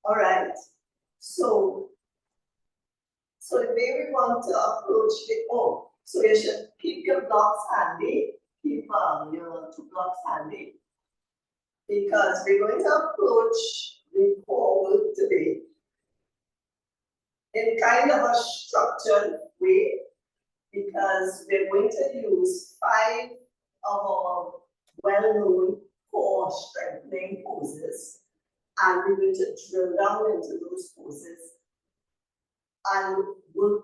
All right. So the way we want to approach the so you should keep your blocks handy. Keep your 2 blocks handy, because we're going to approach the core today in kind of a structured way, because we're going to use 5 of our well-known core strengthening poses, and we're going to drill down into those poses and work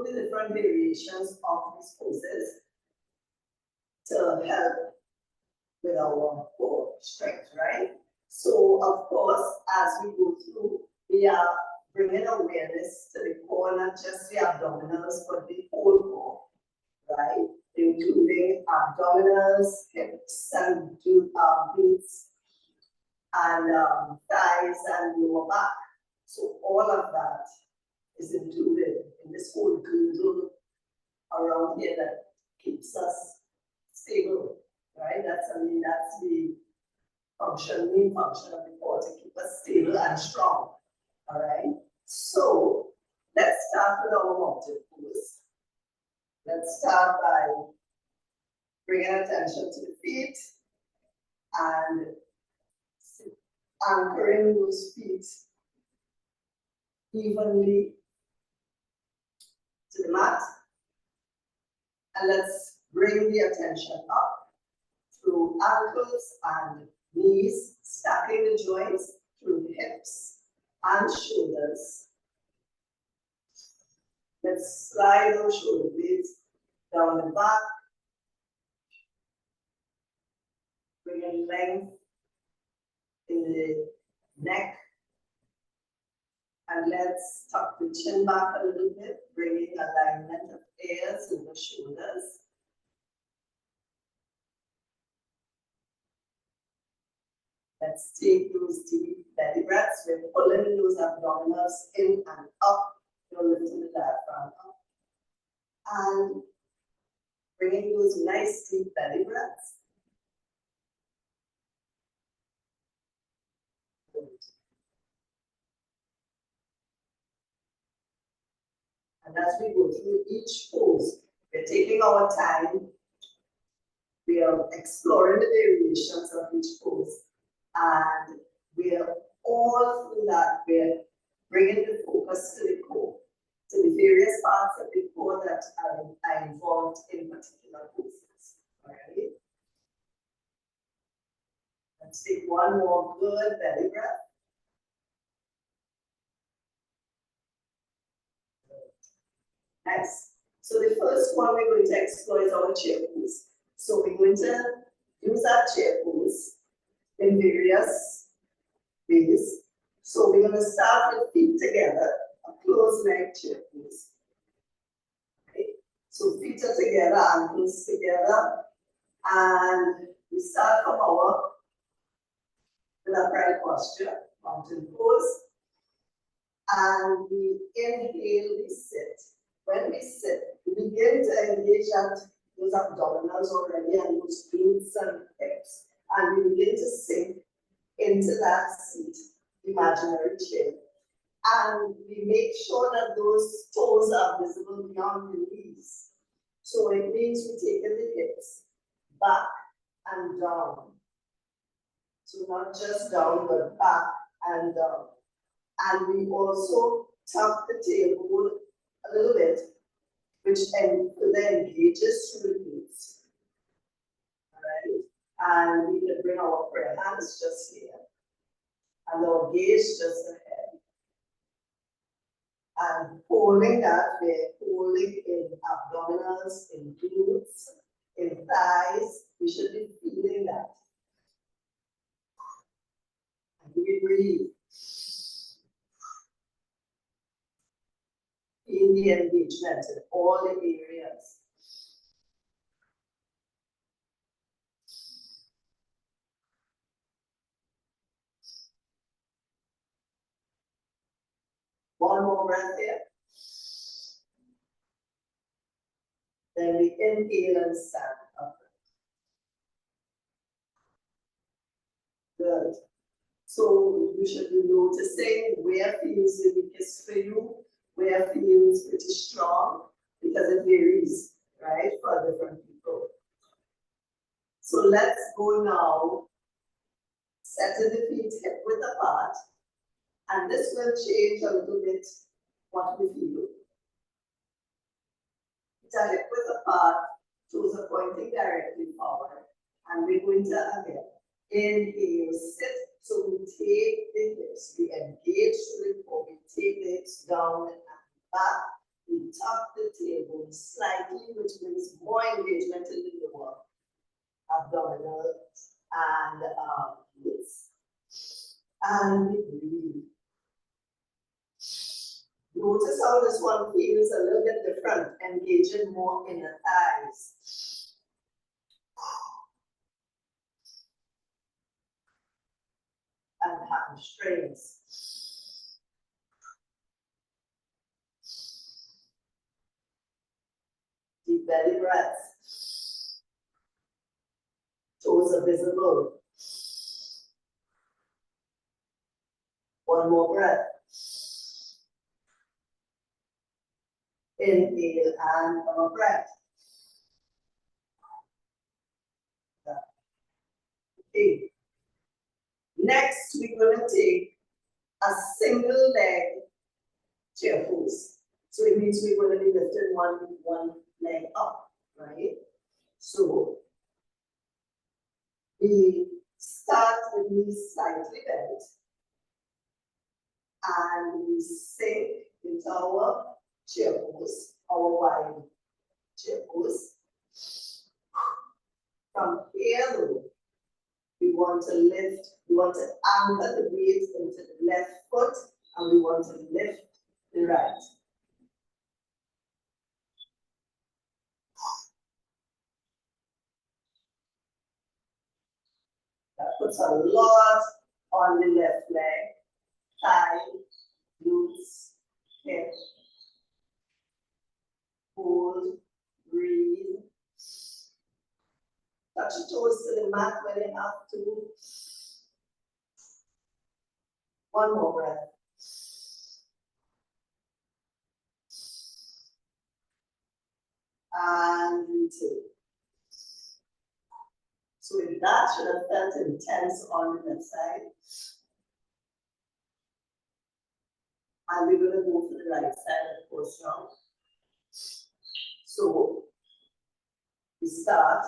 the different variations of these poses to help with our core strength, right? So, of course, as we go through, we are bringing awareness to the core, not just the abdominals, but the whole core, right? Including abdominals, hips, and glutes, and thighs and lower back. So all of that is included in this whole girdle around here that keeps us stable, right? That's the main function of the core, to keep us stable and strong. All right. So let's start with our mountain pose. Let's start by bringing attention to the feet and anchoring those feet evenly to the mat. And let's bring the attention up through ankles and knees, stacking the joints through the hips and shoulders. Let's slide those shoulder blades down the back, bringing length in the neck, and let's tuck the chin back a little bit, bringing alignment of ears in the shoulders. Let's take those deep belly breaths. We're pulling those abdominals in and up. You're lifting the diaphragm up. And bringing those nice deep belly breaths. Good. And as we go through each pose, we're taking our time. We are exploring the variations of each pose. And we are all through that, we're bringing the focus to the core, to the various parts of the core that are involved in particular poses. All right. Let's take one more good belly breath. Nice. So the first one we're going to explore is our chair pose. So we're going to use our chair pose in various ways. So we're going to start with feet together, a closed leg chair pose. Okay. So feet are together, ankles together, and we start from our upright posture, mountain pose, and we inhale, we sit. When we sit, we begin to engage at those abdominals already and those glutes and hips, and we begin to sink into that seat, imaginary chair. And we make sure that those toes are visible beyond the knees. So it means we take the hips back and down. So not just down, but back and down. And we also tuck the tailbone a little bit, which then engages through the glutes. All right. And we can bring our prayer hands just here. And our gaze just ahead. And holding that, we're holding in abdominals, in glutes, in thighs. We should be feeling that. And we breathe. Feel the engagement in all the areas. One more breath here. Then we inhale and stand up. Good. So you should be noticing where feels the weakest for you, where feels pretty strong, because it varies, right, for different people. So let's go now, settle the feet hip width apart, and this will change a little bit what we feel. Feet are hip width apart, toes are pointing directly forward, and we're going to again inhale, sit. So we take the hips, we engage through the core, we take the hips down and back, we tuck the tailbone slightly, which brings more engagement in the lower abdominal and glutes. And we breathe. Notice how this one feels a little bit different, engaging more in the thighs. And hamstrings. Deep belly breaths. Toes are visible. One more breath. Inhale and come a breath. Okay. Next, we're going to take a single leg chair pose. So it means we're going to be lifting one leg up, right? So we start with knees slightly bent and we sink into our chair pose, our wide chair pose. From here, though, we want to lift, we want to anchor the weight into the left foot and we want to lift the right. That puts a lot on the left leg, thigh, glutes, hip. Hold, breathe. Touch your toes to the mat when you have to. One more breath. And two. So if that should have felt intense on the left side. And we're going to move to the right side, of course, now. So we start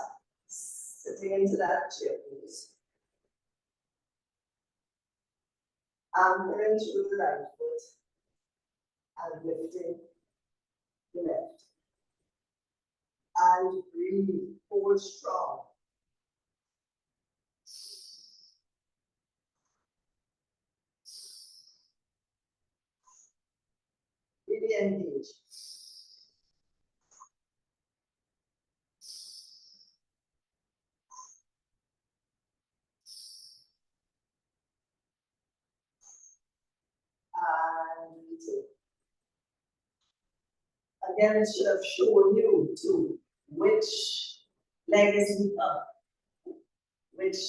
sitting into that chair pose. Anchoring through the right foot and lifting the left. And breathe, hold strong. Really engage. And two. Again, it should have shown you too which leg is weaker, which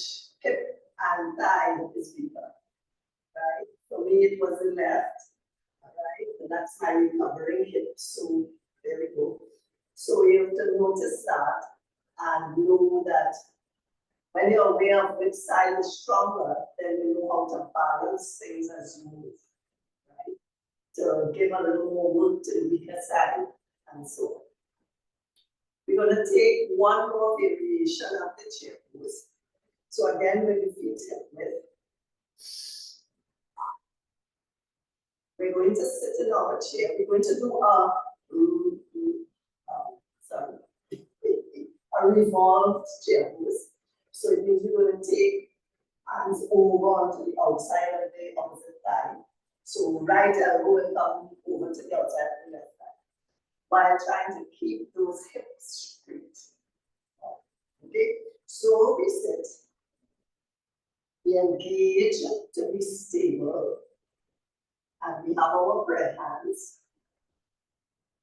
hip and thigh is weaker, right? For me, it was the left, right? And that's my recovering hip. So there we go. So you have to notice that and know that when you're aware of which side is stronger, then you know how to balance things as you move, right? To give a little more work to the weaker side and so on. We're going to take one more variation of the chair pose. So again, with the feet hip width, we're going to sit in our chair. We're going to do a revolved chair pose. So it means we're going to take hands over onto the outside of the opposite thigh. So right elbow will come over to the outside of the left thigh, while trying to keep those hips straight. Okay, so we sit. We engage to be stable. And we have our bread hands.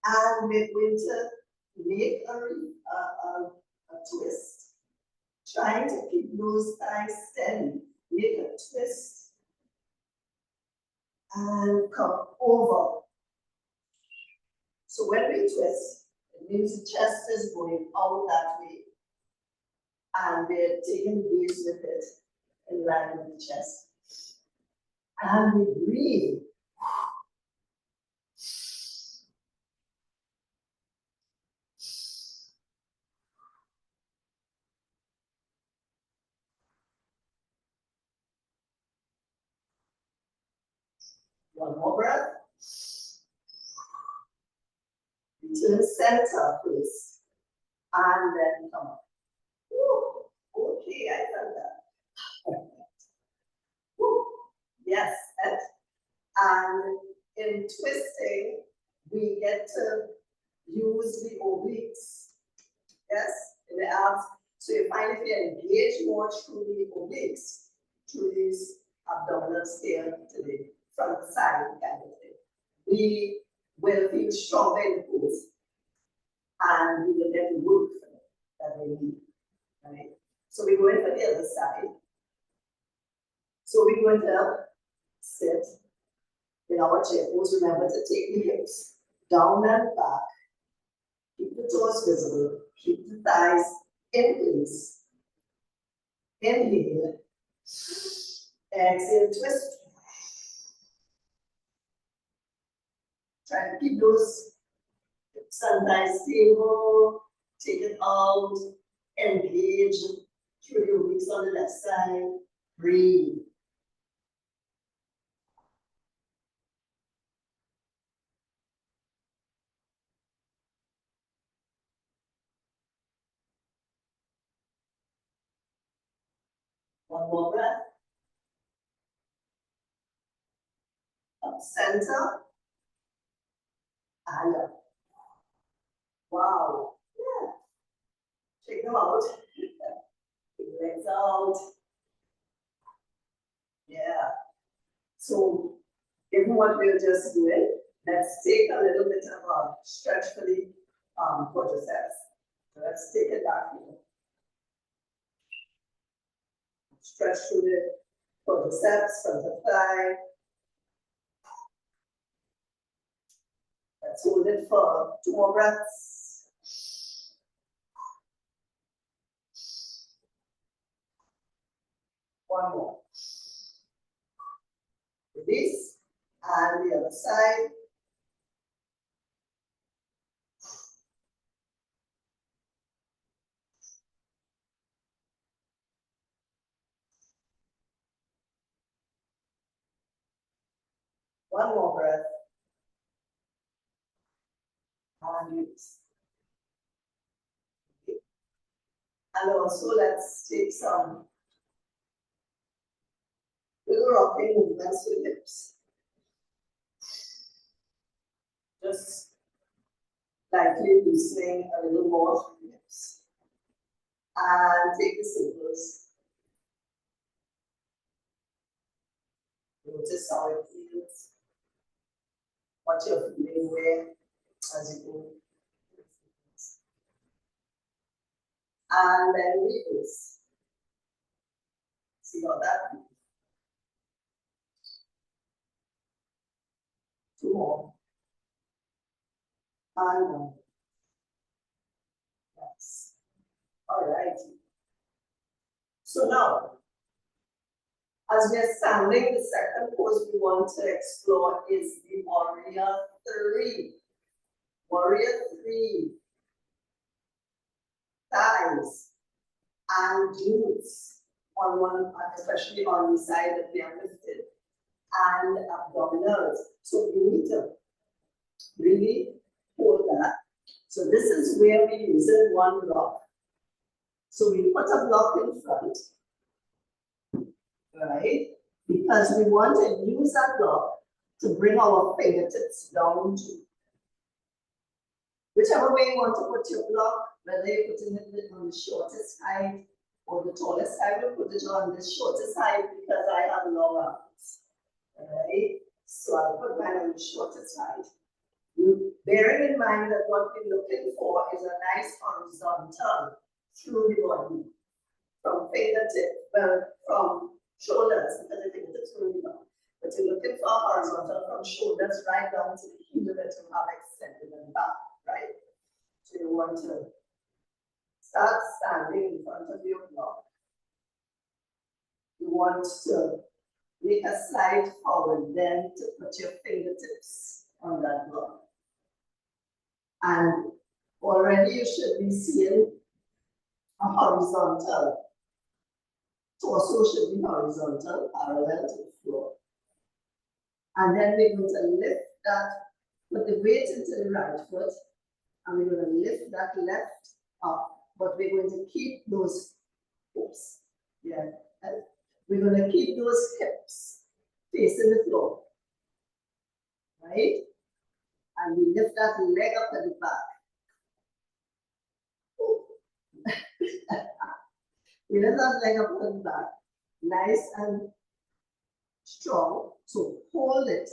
And we're going to make a twist. Trying to keep those thighs steady. Make a twist and come over. So when we twist, it means the chest is going out that way, and we're taking the gaze with it in line with the chest. And we breathe. One more breath. Return center, please. And then come up. Woo. Okay, I felt that. Woo. Yes, and in twisting, we get to use the obliques. Yes, in the abs. So you find if you engage more through the obliques, through these abdominal scale to the front side kind of thing, we will feel stronger in the pose, and we will get the work that we need. Right? So we go in for the other side. So we're going to sit in our chair pose. Remember to take the hips down and back. Keep the toes visible. Keep the thighs in place. Inhale. Exhale, twist. Try to keep those hips and thighs stable. Take it out. Engage through your obliques on the left side. Breathe. One more breath. Up center. And up. Wow. Yeah. Check them out. Legs out. Yeah. So, given what we're just doing, let's take a little bit of a stretch for the quadriceps. So let's take it back here. Stretch through the quadriceps from the thigh. Let's hold it for 2 more breaths. One more. Release. And the other side. One more breath. And release. Okay. And also let's take some little rocking movements with hips. Just lightly loosening a little more of the hips. And take the circles. Notice how it feels. What you're feeling where as you go. And then reverse. See how that feels. 2 more. And 1. Yes. All right. So now, as we are standing, the second pose we want to explore is the warrior 3. Warrior 3. Thighs and glutes on one, especially on the side that they are lifted, and abdominals. So you need to really hold that. So this is where we use one block. So we put a block in front, right? Because we want to use that block to bring our fingertips down to. Whichever way you want to put your block, whether you're putting it on the shortest height or the tallest height, we'll put it on the shortest height because I have long arms. Right? So I'll put mine on the shortest height. Bearing in mind that what we're looking for is a nice horizontal through the body, from fingertip, from shoulders, because the fingertips going down. The But you're looking for horizontal from shoulders right down to the heel that you have extended and back, right? So you want to start standing in front of your block. You want to make a slide forward, then to put your fingertips on that block. And already you should be seeing a horizontal. Torso should be horizontal, parallel to the floor. And then we're going to lift that, put the weight into the right foot, and we're going to lift that left up, but we're going to keep those hips. Yeah. And we're going to keep those hips facing the floor. Right? And we lift that leg up at the back. We lift that leg up at the back, nice and strong. So hold it.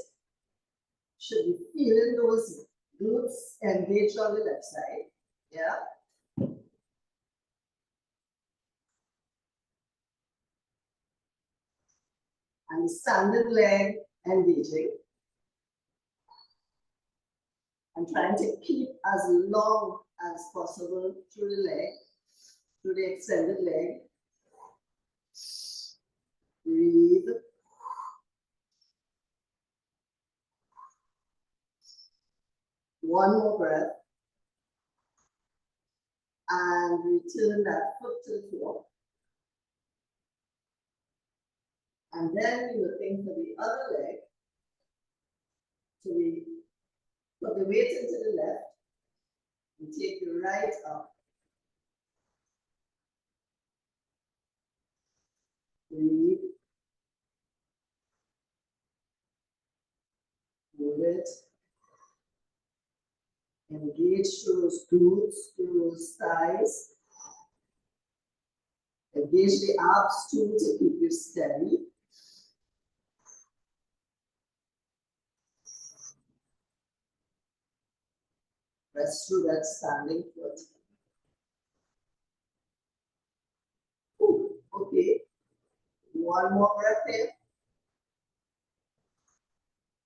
Should be feeling those glutes engaged on the left side. Yeah. And the standing leg engaging. And trying to keep as long as possible through the leg, through the extended leg. Breathe. One more breath. And return that foot to the floor. And then you're looking for the other leg. So we put the weight into the left. And take the right up. Breathe. Hold it. Engage through those glutes, through those thighs. Engage the abs too to keep you steady. Rest through that standing foot. Ooh, okay. One more breath in.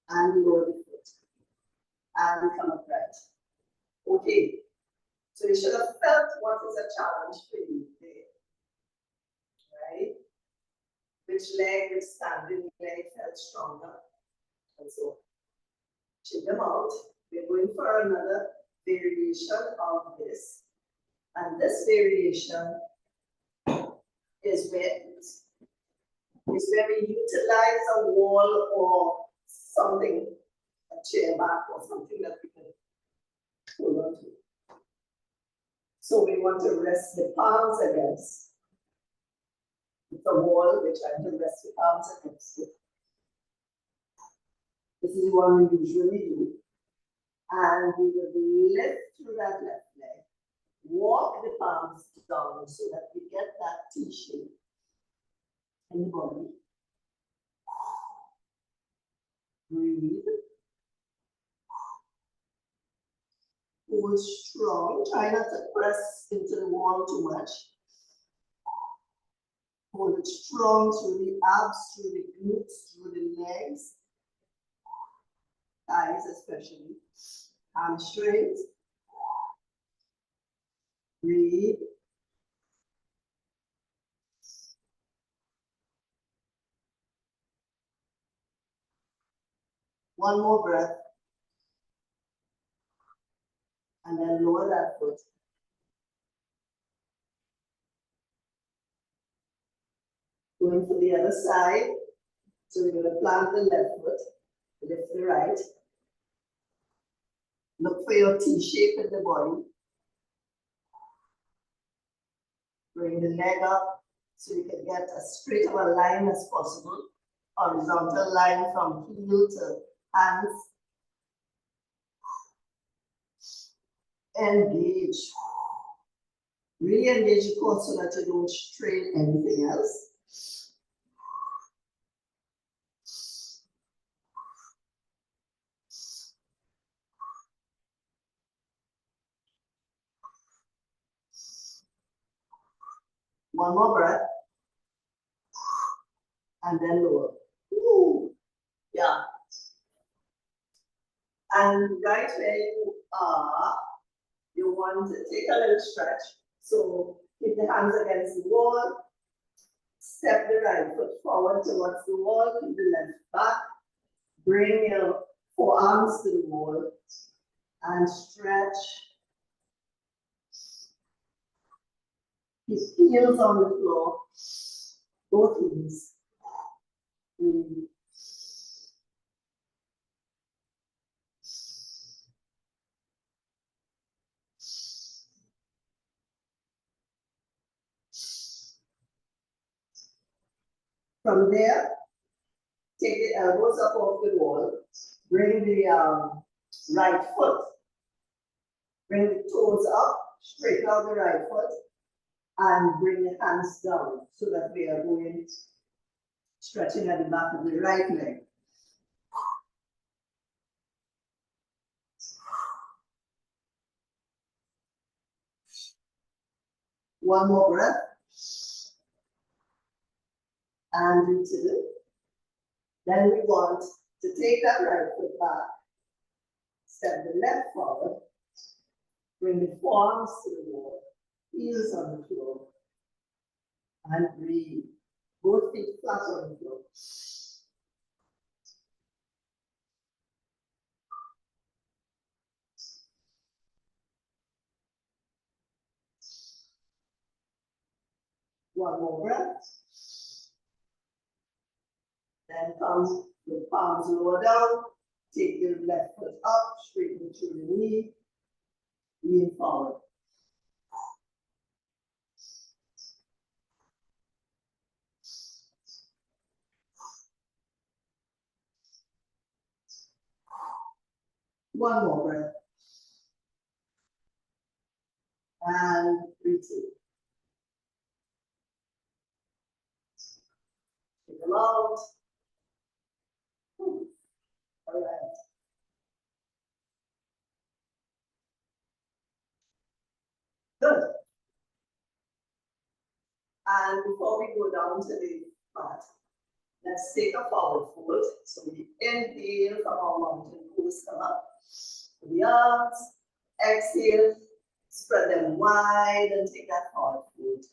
And lower the foot. And come upright. Okay. So you should have felt what is a challenge for you today. Right? Which leg, which standing leg felt stronger. And so check them out. We're going for another variation of this. And this variation is where we utilize a wall or something, a chair back or something that we can hold on to. So we want to rest the palms against the wall. We're trying to rest the palms against it. This is what we usually do. And we will lift through that left leg. Walk the palms down so that we get that T shape in the body. Breathe. Hold strong. Try not to press into the wall too much. Hold it strong through the abs, through the glutes, through the legs. Thighs especially. Hamstrings. Breathe. One more breath. And then lower that foot. Going to the other side. So we're going to plant the left foot, lift the right. Look for your T shape in the body. Bring the leg up so you can get as straight of a line as possible. Horizontal line from heel to hands. Engage. Really engage the core so that you don't strain anything else. One more breath. And then lower. Ooh. Yeah. And right where you are, you want to take a little stretch. So keep the hands against the wall. Step the right foot forward towards the wall, keep the left back. Bring your forearms to the wall and stretch. Keep heels on the floor, both knees. From there, take the elbows up off the wall. Bring the right foot. Bring the toes up. Straighten out the right foot. And bring the hands down so that we are going stretching at the back of the right leg. One more breath. And into it. Then we want to take that right foot back. Step the left forward. Bring the forearms to the wall. Heels on the floor. And breathe. Both feet flat on the floor. One more breath. Then come the palms lower down. Take your left foot up, straighten through the knee. Lean forward. One more breath. And breathe in. Take them out. All right. Good. And before we go down to the mat, let's take a forward fold. So we inhale from our mountain pose, come up. The arms, exhale, spread them wide and take that forward fold.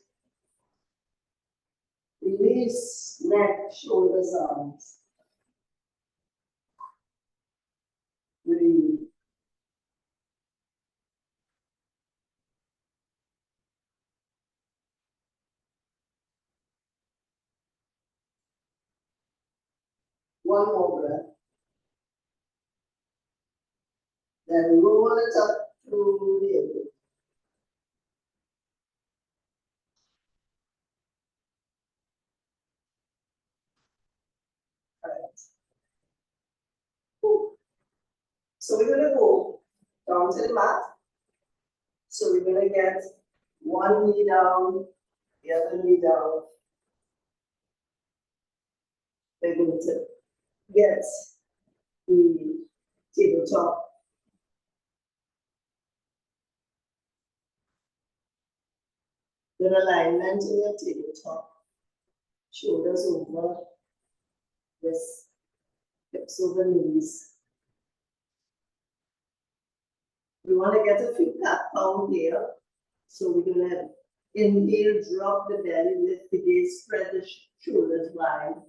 Release neck, shoulders, arms. Breathe. One more breath. Then roll it up through the ankle. All right. So we're going to go down to the mat. So we're going to get one knee down, the other knee down. We're going to get the tabletop. Good alignment in your tabletop. Shoulders over, wrists, hips over knees. We want to get a few cat cow here. So we're going to inhale, drop the belly, lift the gaze, spread the shoulders wide.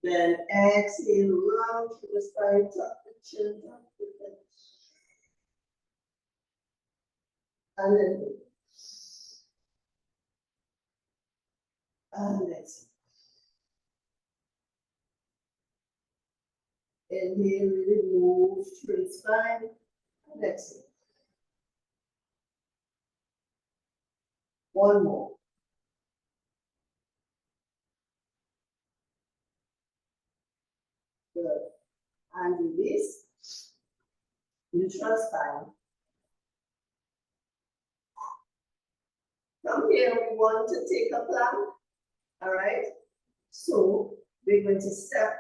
Then exhale, round through the spine, tuck the chin, tuck the head. And then and exhale. Inhale, really move straight spine. And exhale. One more. Good. And release. Neutral spine. From here, we want to take a plank. All right. So we're going to step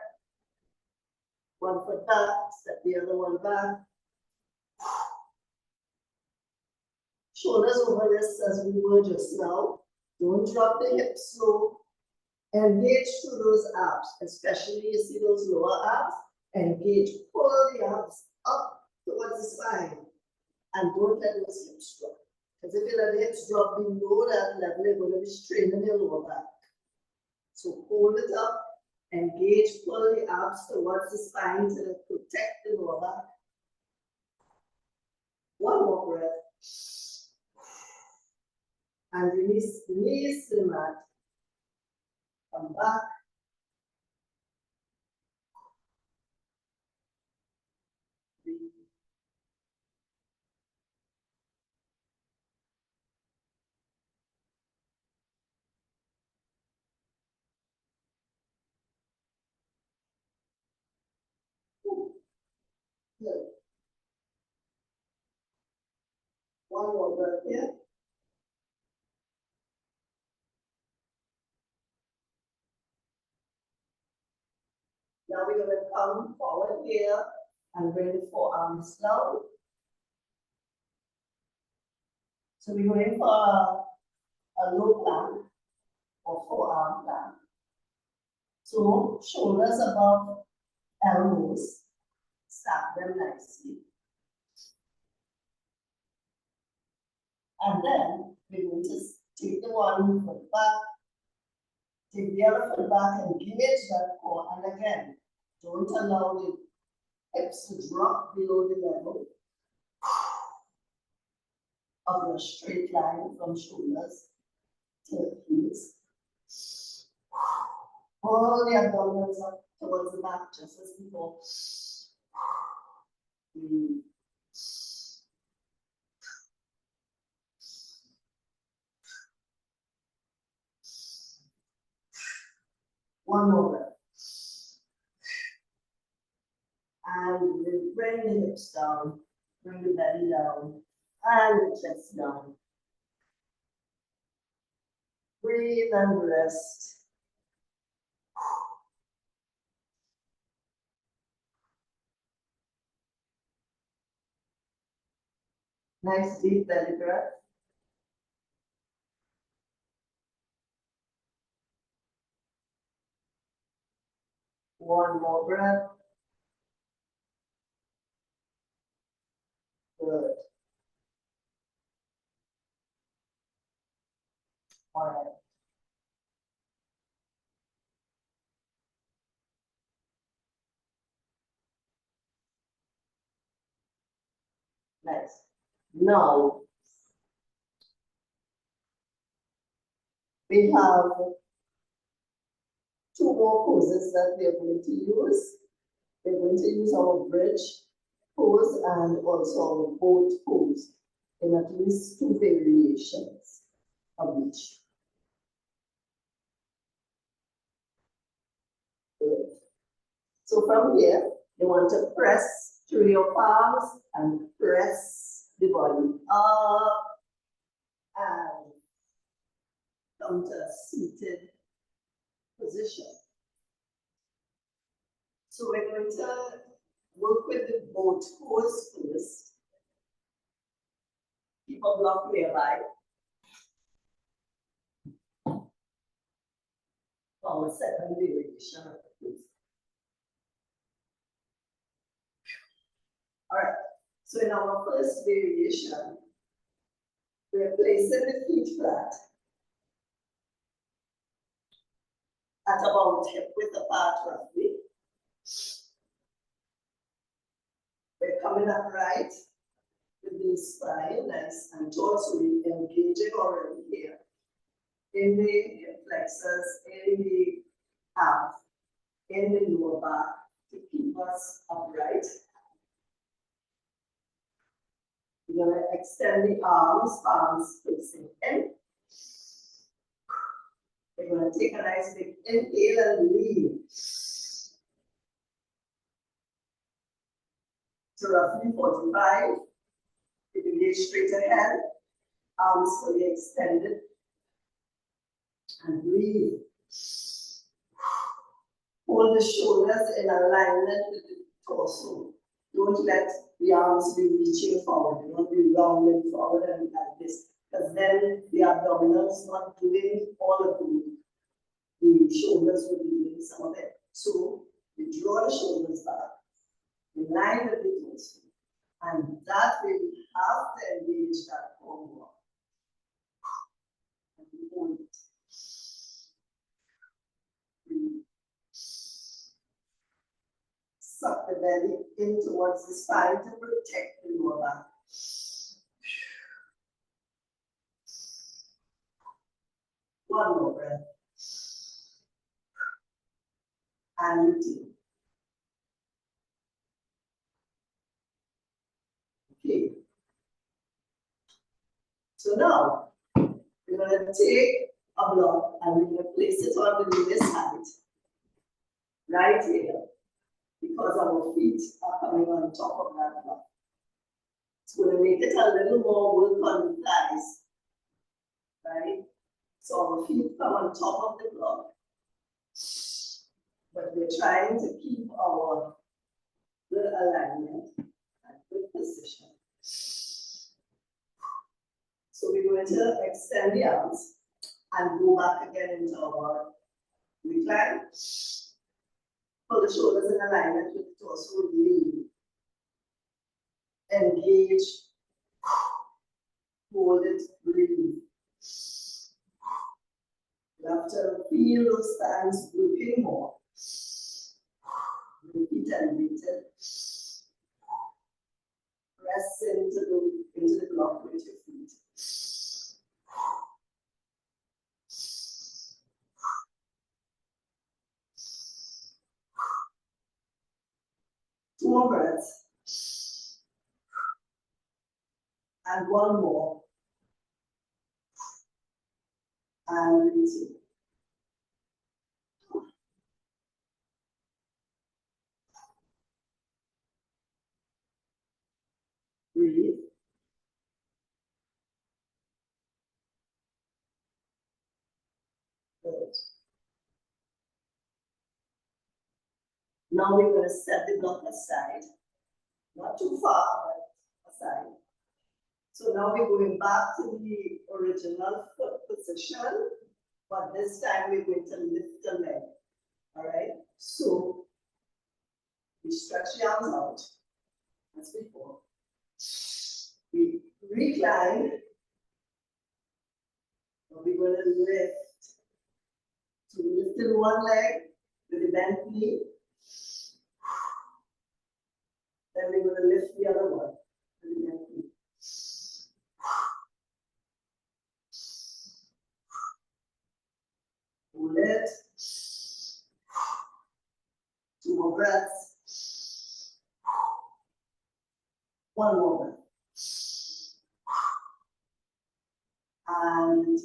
one foot back, step the other one back. Shoulders over wrists as we were just now. Don't drop the hips slow. Engage through those abs, especially you see those lower abs. Engage, pull the abs up towards the spine, and don't let those hips drop. Because if you let the hips drop below that level, you're going to be straining your lower back. So hold it up, engage, pull the abs towards the spine to protect the lower back. One more breath. And release the knees to the mat. Come back. Breathe. Good. One more breath here. Now we're going to come forward here and bring the forearms down. So we're going for a low plank or forearm plank. So shoulders above elbows, stack them nicely. And then we're going to take the one foot back, take the other foot back, engage that core. And again, don't allow the hips to drop below the level of your straight line from shoulders to heels. Pull the abdominals up towards the back just as before. Breathe. One more breath. And we'll bring the hips down, bring the belly down, and the chest down. Breathe and rest. Nice deep belly breath. One more breath. Good. All right. Nice. Now, we have two more poses that we are going to use. We're going to use our bridge pose and also our boat pose in at least two variations of each. Good. So from here, you want to press through your palms and press the body up and come to a seated position. So we're going to work with the boat pose first. Keep a block nearby. For a second variation of the pose. All right. So in our first variation, we're placing the feet flat at about hip width apart roughly. We're coming up right with the spine, nice and tall, so we're engaging already here. In the hip flexors, in the calf, in the lower back to keep us upright. We're going to extend the arms, palms facing in. We're going to take a nice big inhale and lean. So roughly 45. You can gaze straight ahead, arms fully extended. And breathe. Hold the shoulders in alignment with the torso. Don't let the arms be reaching forward. You want to be rounding forward and like this. Because then the abdominals not doing all of the the shoulders will be doing some of it. So we draw the shoulders back, in line with the torso, and that way we have to engage that core more. And we hold it. Breathe. Suck the belly in towards the spine to protect the lower back. One more breath. And retain. Okay. So now, we're going to take a block and we're going to place it on the this height, right here, because our feet are coming on top of that block. It's going to make it a little more work on the thighs, right? So our feet come on top of the block, but we're trying to keep our good alignment and good position. So we're going to extend the arms and go back again into our recline. Pull the shoulders in alignment with the torso, lean. Engage. Hold it, breathe. You have to feel those thighs working more. Repeat and repeat it. Press into the block with your feet. Two more breaths. And one more. And repeat. Breathe. Good. Now we're going to set the block aside. Not too far, but aside. So now we're going back to the original foot position, but this time we're going to lift the leg. All right? So we stretch the arms out as before. We recline. Now we're going to lift. So we lifted one leg with the bent knee. Then we're going to lift the other one with the bent knee. Hold it. Two more breaths. One more breath. And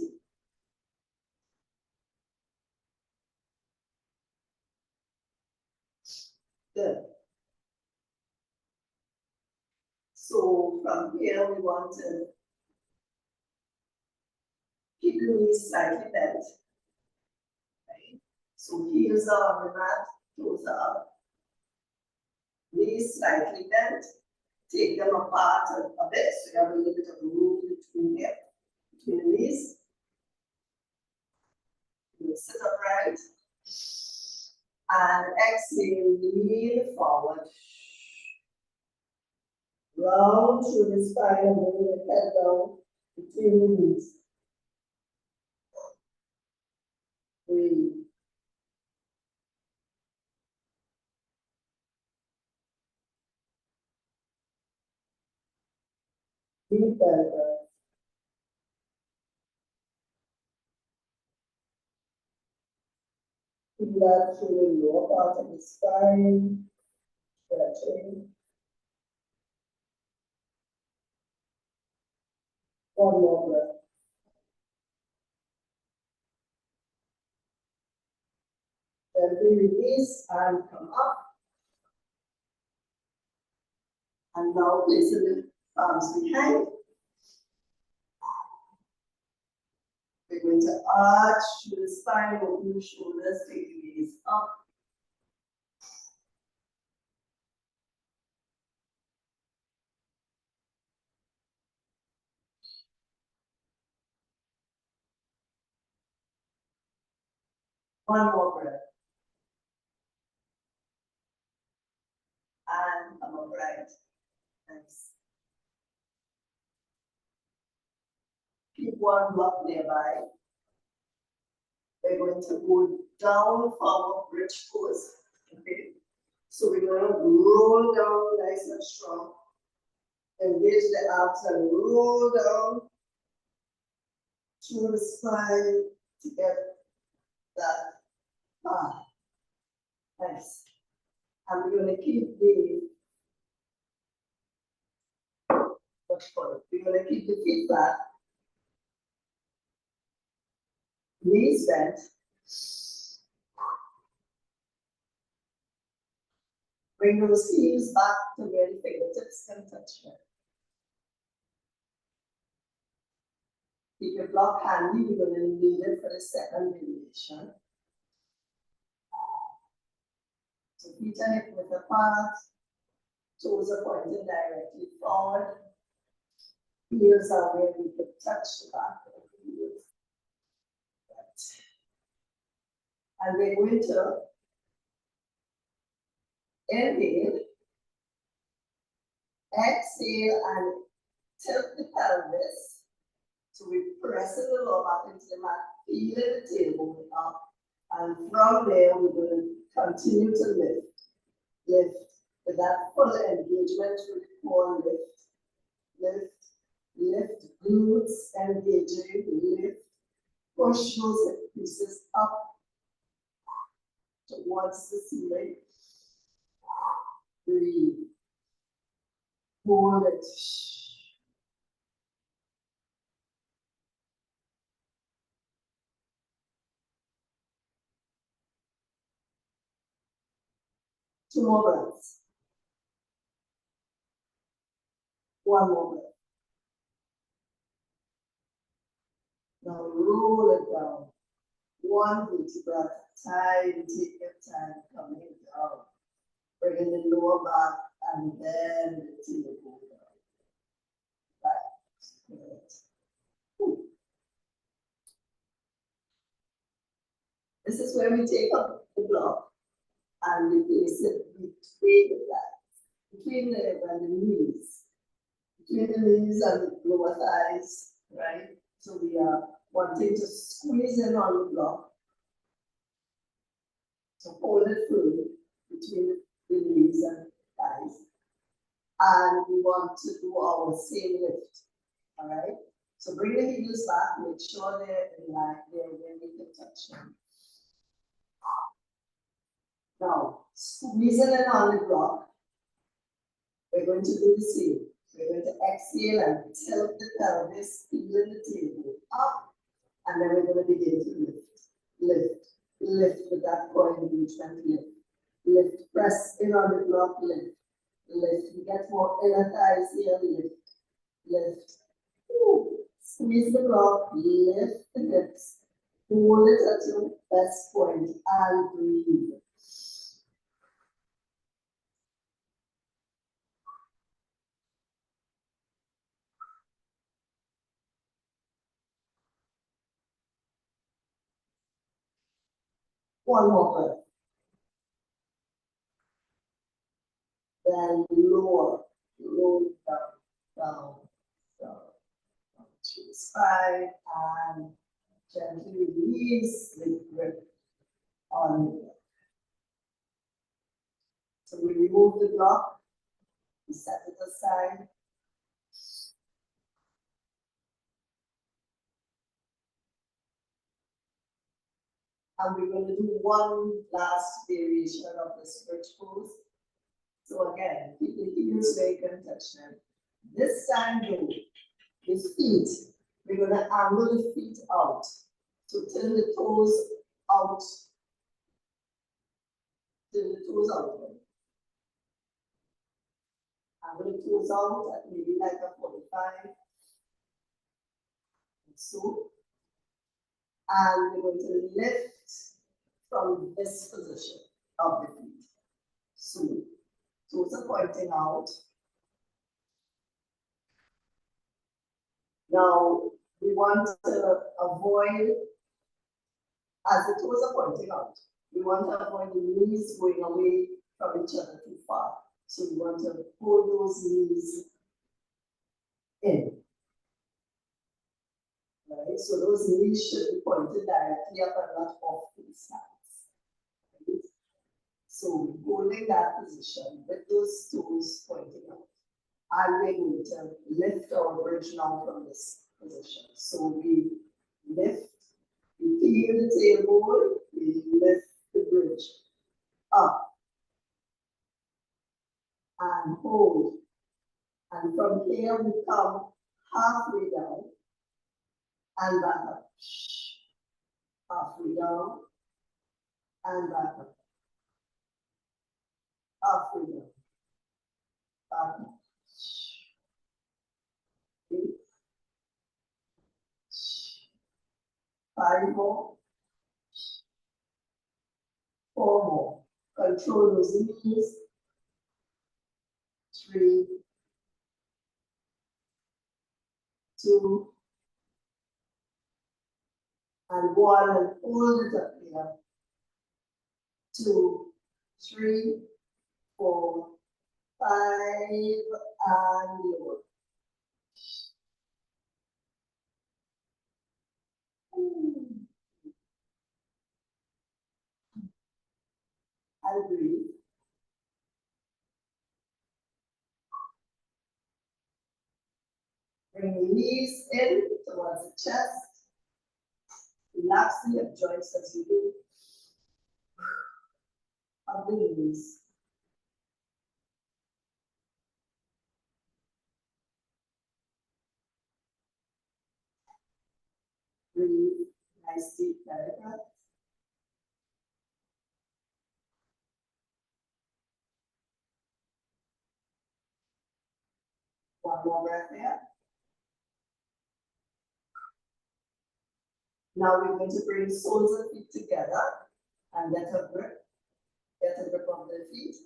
good. So from here, we want to keep the knees slightly bent. Right? So heels are on the mat, toes are up. Knees slightly bent. Take them apart a bit, so you have a little bit of room between here, between the knees. You sit upright. And exhale, lean forward. Round through the spine and bring the head down between the knees. Breathe. Deep breath. Feel that through the lower part of the spine. Stretching. One more breath. Gently release and come up. And now placing the arms behind. We're going to arch through the spine, open the shoulders, take the gaze up. One more breath. And come upright. Nice. Keep one block nearby. We're going to go down for our bridge pose. Okay. So we're going to roll down nice and strong. Engage the abs and roll down through the spine to get that. Nice. And we're going to keep the we're going to keep the feet flat. Knees bent. Bring those heels back to where the fingertips can touch them. Keep your block handy. We're going to need it for the second variation. So feet are hip width apart. Toes are pointed directly forward. Heels are where we can touch the back of the heels. Right. And we're going to inhale, exhale, and tilt the pelvis. So we're pressing the lower back into the mat, feeling the tailbone up. And from there, we're going to continue to lift. Lift. With that full engagement with the core, lift. Lift. Lift. Glutes engaging. Lift. Push those hip pieces up towards the ceiling. Breathe. Hold it. Two more breaths. One more breath. Now roll it down. One deep breath at a time. Take your time coming down. Bringing the lower back and then the tailbone down. Right. Good. This is where we take up the block and we place it between the thighs, between the hip and the knees, between the knees and the lower thighs, right? So we are wanting to squeeze in on the block. So hold it through between the knees and thighs. And we want to do our same lift, all right? So bring the heels back, make sure they're in line there where we can touch them. Now, squeezing in on the block, we're going to do the same. We're going to exhale and tilt the pelvis, feeling the tailbone up, and then we're going to begin to lift. Lift, lift with that core engagement, lift. Lift, press in on the block, lift. Lift, we get more inner thighs here, lift. Lift. Ooh. Squeeze the block, lift the hips, hold it at your best point, and breathe. One more breath. Then lower, lower down, down, down, down to the spine, and gently release the grip on the block. So we remove the block, we set it aside. And we're going to do one last variation of the bridge pose. So again, keep the heels where you can touch them. This time though, the feet, we're going to angle the feet out. So turn the toes out. Turn the toes outward. Angle the toes out at maybe like a 45. And so. And we're going to lift from this position of the feet. So, toes are pointing out. Now, we want to avoid as the toes are pointing out, we want to avoid the knees going away from each other too far. So we want to pull those knees in. Right? So those knees should be pointed directly up and not off to the sides. Right? So holding that position with those toes pointing out. And we're going to lift our bridge now from this position. So we lift, we feel the tailbone, we lift the bridge up and hold. And from here we come halfway down and back up. Halfway down and back up. Halfway down, back up. Okay. 5 more. 4 more. Control those knees. 3, 2, and 1, and hold it up here. 2, 3, 4, 5, and lower. And breathe. Bring the knees in towards the chest. Relax the hip joints as you do. Up the knees. Breathe. Nice deep belly breath. One more breath here. Now we're going to bring soles of feet together and get a grip. Get a grip of the feet.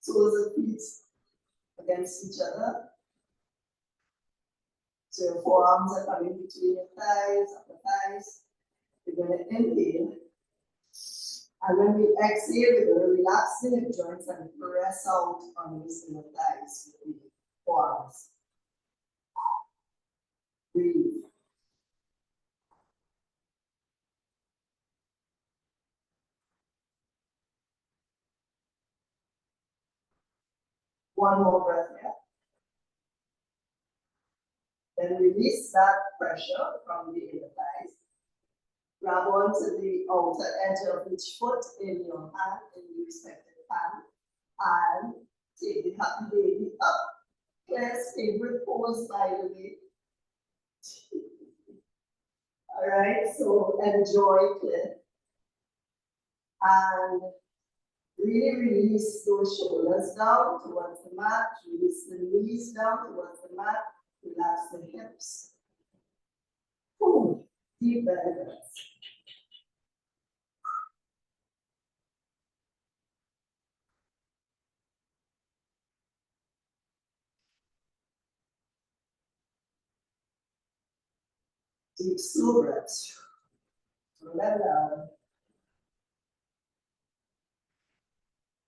Soles of feet against each other. So your forearms are coming between your thighs, upper thighs. We're going to inhale. And when we exhale, we're going to relax the hip joints and press out on these inner thighs with the forearms. Breathe. One more breath here. Then release that pressure from the inner thighs. Grab onto the outer edge of each foot in your hand, in the respective hand, and take the happy baby up. Claire's favorite pose, by the way. All right, so enjoy, Claire. And really release those shoulders down towards the mat, release the knees down towards the mat, relax the hips. Ooh, deep belly breath. Deep slow breaths. Let down.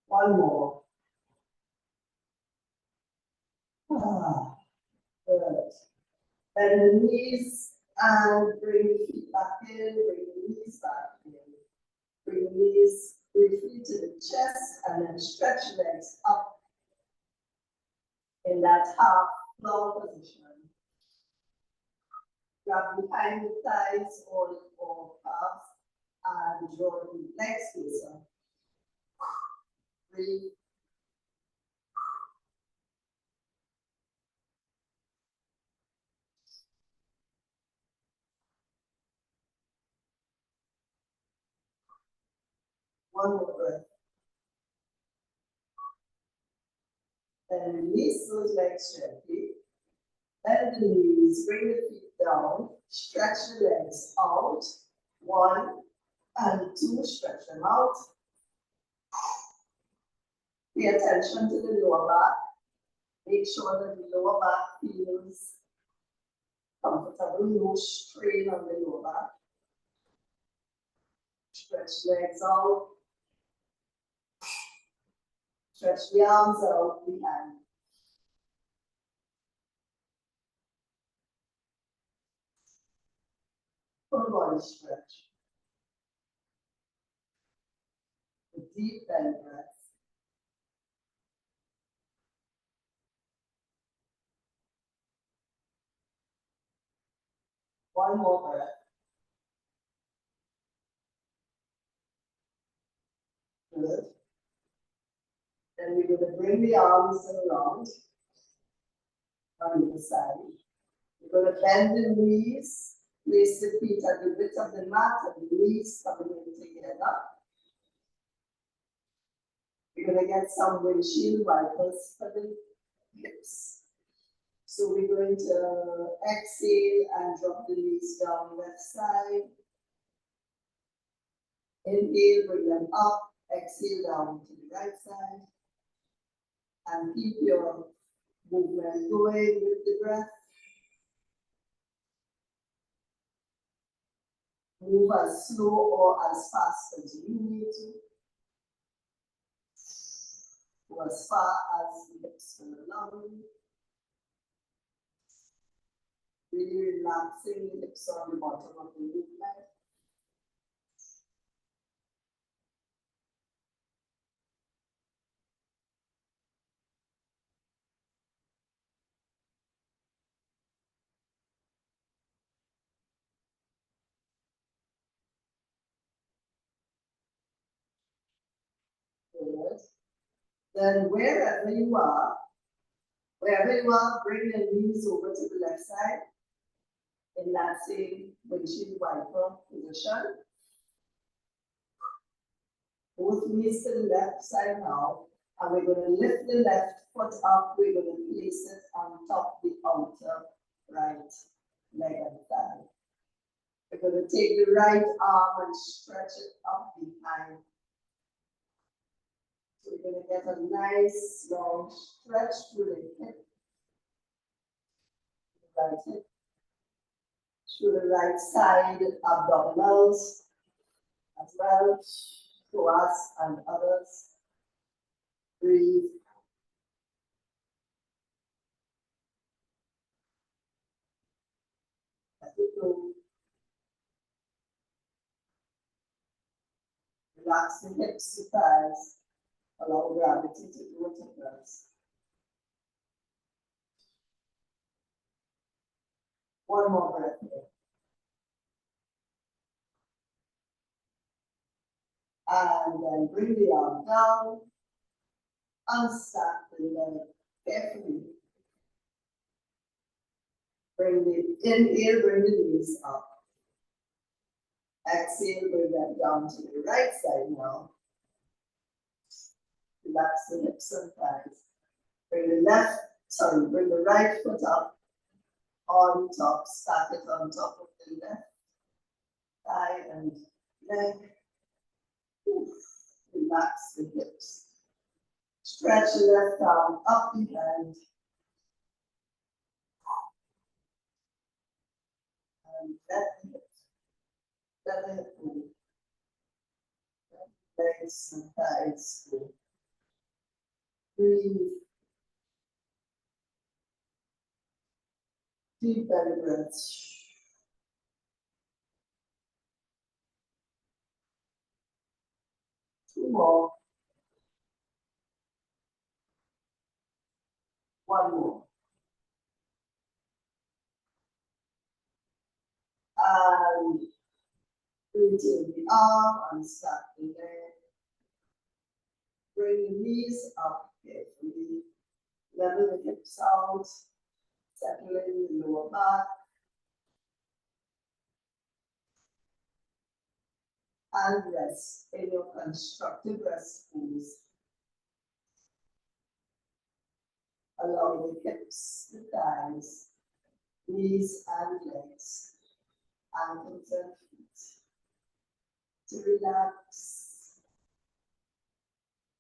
One more. Ah, good. Bend the knees and bring the feet back in, bring the knees back in. Bring the knees briefly to the chest and then stretch legs up in that half floor position. Grab behind the thighs or calves and draw the legs closer. Breathe. One more breath. Then release those legs gently. Bend the knees, bring the feet down, stretch the legs out. 1 and 2, stretch them out. Pay attention to the lower back. Make sure that the lower back feels comfortable, no strain on the lower back. Stretch legs out. Stretch the arms out behind. Full body stretch. A deep belly breath. One more breath. Good. Then we're going to bring the arms around on either side. We're going to bend the knees, place the feet at the width of the mat and the knees coming in together. We're going to get some windshield wipers for the hips. So we're going to exhale and drop the knees down left side. Inhale, bring them up. Exhale down to the right side. And keep your movement going with the breath. Move as slow or as fast as you need to. Go as far as the hips will allow you. Really relaxing the hips on the bottom of the movement. Good. Then wherever you are, bring your knees over to the left side in that same windshield wiper position. Both knees to the left side now, and we're going to lift the left foot up. We're going to place it on top of the outer right leg and thigh. We're going to take the right arm and stretch it up behind. So we're going to get a nice long stretch through the hip. Right hip. Through the right side abdominals as well. To us and others. Breathe. Let it go. Relax the hips to thighs. Allow gravity to do what it does. One more breath here. And then bring the arm down. Unstack the leg carefully. Inhale, bring the knees up. Exhale, bring them down to the right side now. Relax the hips and thighs. Bring the right foot up on top, stack it on top of the left thigh and leg. Relax the hips. Stretch the left arm up behind. And let the hip move. Legs and thighs move. Breathe. Deep belly breaths. Two more. One more. And reach in the arm and stack the leg. Bring the knees up carefully. Level the hips out. Settle in the lower back. And rest in your constructive rest pose. Allow the hips, the thighs, knees and legs, ankles and feet to relax.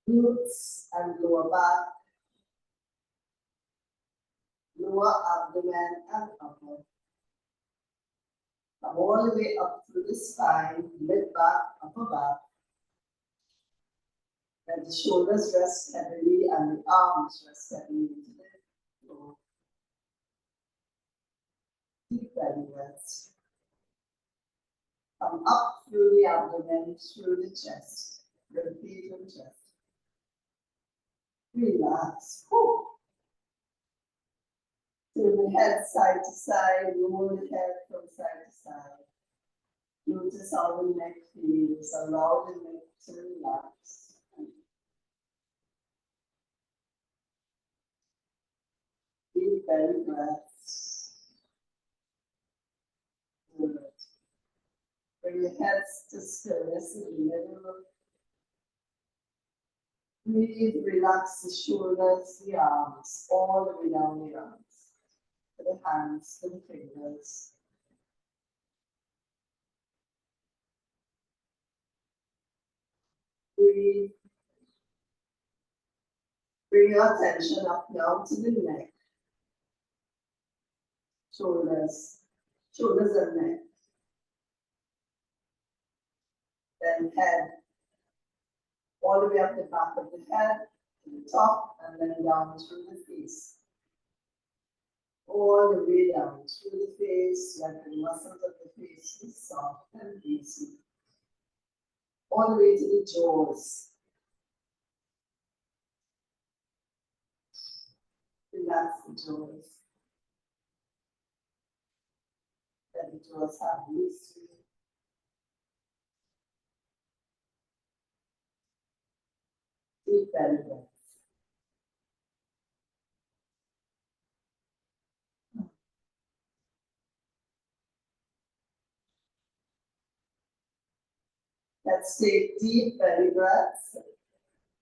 Glutes and lower back, lower abdomen and upper. Come all the way up through the spine, mid back, upper upper back. Let the shoulders rest heavily and the arms rest heavily into the floor. Deep belly breaths. Come up through the abdomen, through the chest. Repeat your chest. Relax. Whew. Turn the head side to side, roll the head from side to side. Notice how the neck feels. Allow the neck to relax. Deep belly breaths. Good. Bring your head to stillness in the middle. Breathe, relax the shoulders, the arms, all the way down the arms. To the hands, to the fingers. Breathe. Bring your attention up now to the neck. Shoulders and neck. Then head. All the way up the back of the head, to the top, and then down through the face. All the way down through the face, let the muscles of the face be soft and easy. All the way to the jaws. Relax the jaws. Let the jaws have loose. Deep belly breath. Let's take deep belly breaths.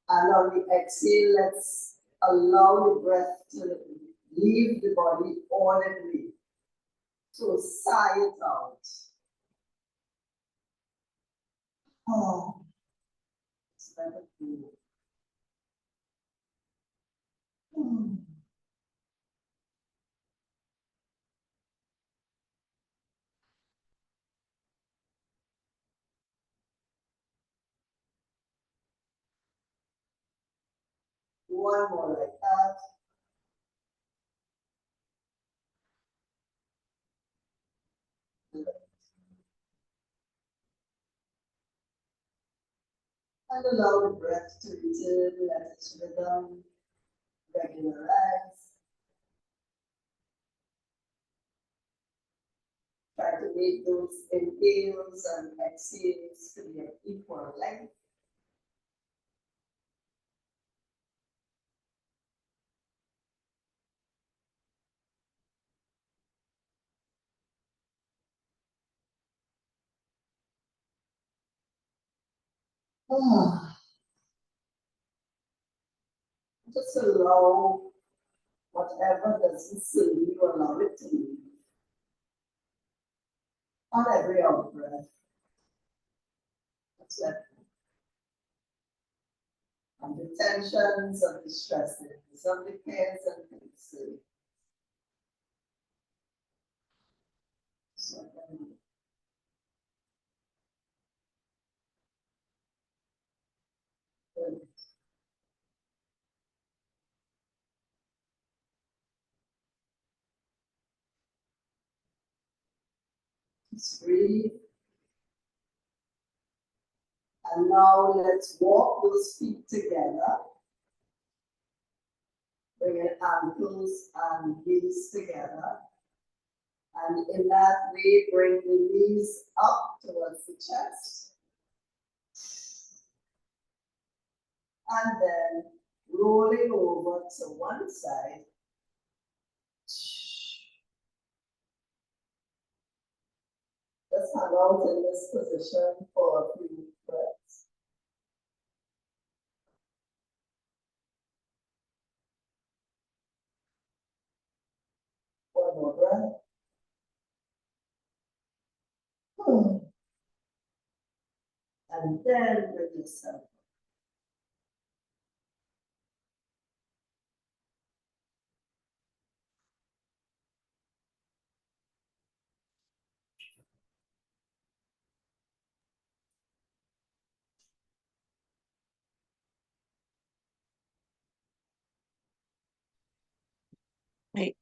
And on the exhale, let's allow the breath to leave the body audibly. So sigh it out. Oh, it's never cool. One more like that. And allow the breath to return, let its rhythm regularize. Try to make those inhales and exhales to be of equal length. Just allow whatever doesn't serve you, allow it to leave. On every out breath. That's it. And the tensions and the stresses, and the cares and concerns. So good. Just breathe. And now let's walk those feet together. Bring your ankles and knees together. And in that way, bring the knees up towards the chest. And then rolling over to one side. Just hang out in this position for a few breaths. One more breath. And then bring yourself. Right.